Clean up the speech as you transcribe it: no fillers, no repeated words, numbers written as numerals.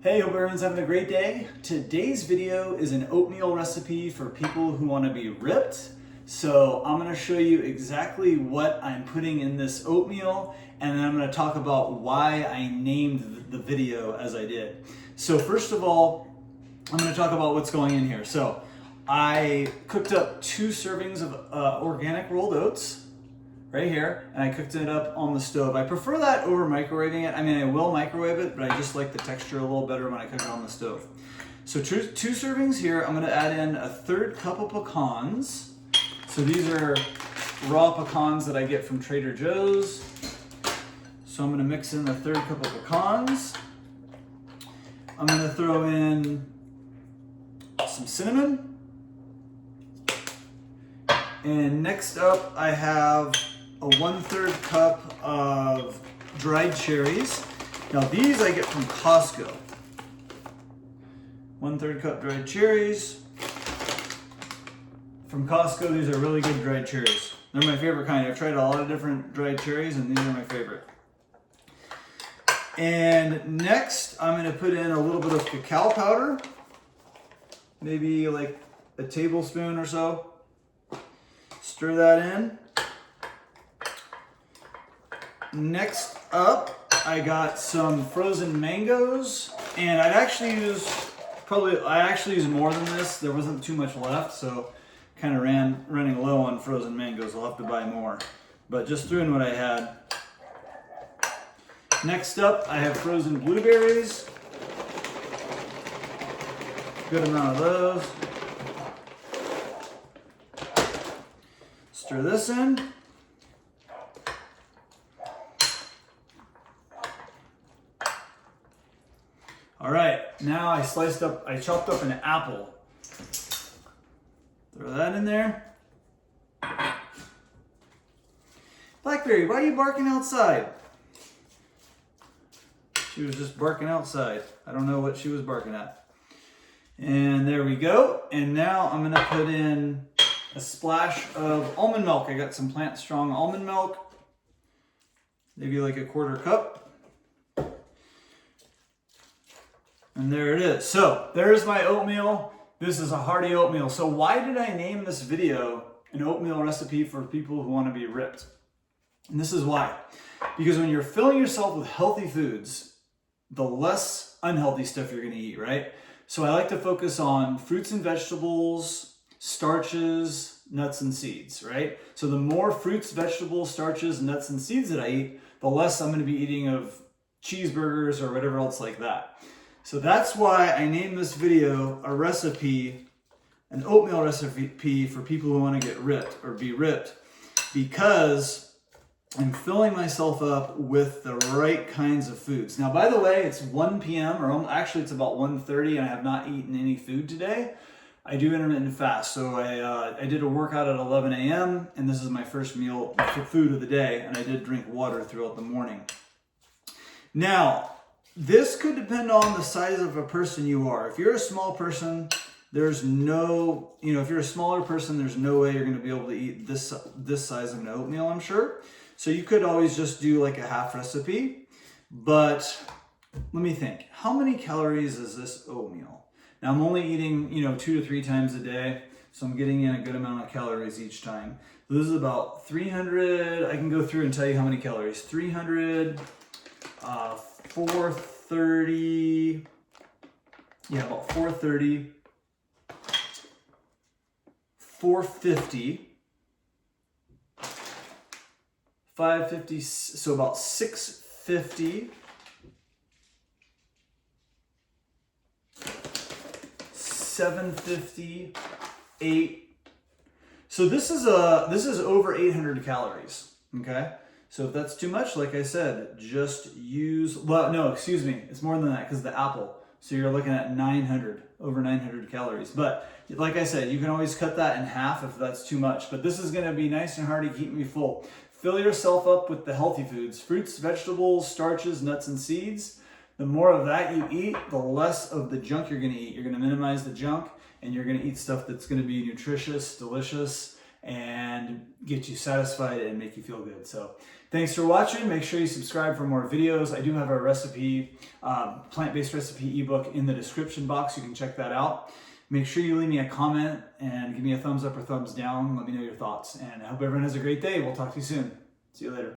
Hey, hope everyone's having a great day. Today's video is an oatmeal recipe for people who want to be ripped. So I'm going to show you exactly what I'm putting in this oatmeal, and then I'm going to talk about why I named the video as I did. So first of all, I'm going to talk about what's going in here. So I cooked up 2 servings of organic rolled oats right here, and I cooked it up on the stove. I prefer that over microwaving it. I mean, I will microwave it, but I just like the texture a little better when I cook it on the stove. So two servings here. I'm gonna add in a 1/3 cup of pecans. So these are raw pecans that I get from Trader Joe's. So I'm gonna mix in a 1/3 cup of pecans. I'm gonna throw in some cinnamon. And next up, I have a 1/3 cup of dried cherries. Now these I get from Costco. 1/3 cup dried cherries. From Costco, these are really good dried cherries. They're my favorite kind. I've tried a lot of different dried cherries and these are my favorite. And next, I'm gonna put in a little bit of cacao powder. Maybe like a tablespoon or so. Stir that in. Next up, I got some frozen mangoes, and I actually use more than this. There wasn't too much left, so kind of running low on frozen mangoes. I'll have to buy more, but just threw in what I had. Next up, I have frozen blueberries. Good amount of those. Stir this in. All right, now I chopped up an apple. Throw that in there. Blackberry, why are you barking outside? She was just barking outside. I don't know what she was barking at. And there we go. And now I'm gonna put in a splash of almond milk. I got some Plant Strong almond milk, maybe like a 1/4 cup. And there it is. So there's my oatmeal. This is a hearty oatmeal. So why did I name this video an oatmeal recipe for people who want to be ripped? And this is why. Because when you're filling yourself with healthy foods, the less unhealthy stuff you're going to eat, right? So I like to focus on fruits and vegetables, starches, nuts and seeds, right? So the more fruits, vegetables, starches, nuts and seeds that I eat, the less I'm going to be eating of cheeseburgers or whatever else like that. So that's why I named this video a recipe, an oatmeal recipe for people who want to get ripped or be ripped, because I'm filling myself up with the right kinds of foods. Now, by the way, it's 1 p.m. or actually it's about 1:30 and I have not eaten any food today. I do intermittent fast. So I did a workout at 11 a.m. and this is my first meal for food of the day, and I did drink water throughout the morning. Now, this could depend on the size of a person you are. If you're a small person, there's no, if you're a smaller person, there's no way you're going to be able to eat this size of an oatmeal, I'm sure. So you could always just do like a half recipe. But let me think. How many calories is this oatmeal? Now I'm only eating, 2 to 3 times a day. So I'm getting in a good amount of calories each time. So this is about 300. I can go through and tell you how many calories. 300, 430, about 430, 450, 550, so about 650, 750, 8. So this is over 800 calories, okay? So if that's too much, like I said, just use, well, no, excuse me, it's more than that because the apple. So you're looking at over 900 calories. But like I said, you can always cut that in half if that's too much. But this is gonna be nice and hearty, keep me full. Fill yourself up with the healthy foods, fruits, vegetables, starches, nuts, and seeds. The more of that you eat, the less of the junk you're gonna eat. You're gonna minimize the junk and you're gonna eat stuff that's gonna be nutritious, delicious, and get you satisfied and make you feel good. So Thanks for watching. Make sure you subscribe for more videos. I do have a recipe, plant-based recipe ebook in the description box. You can check that out. Make sure you leave me a comment and give me a thumbs up or thumbs down. Let me know your thoughts. And I hope everyone has a great day. We'll talk to you soon. See you later.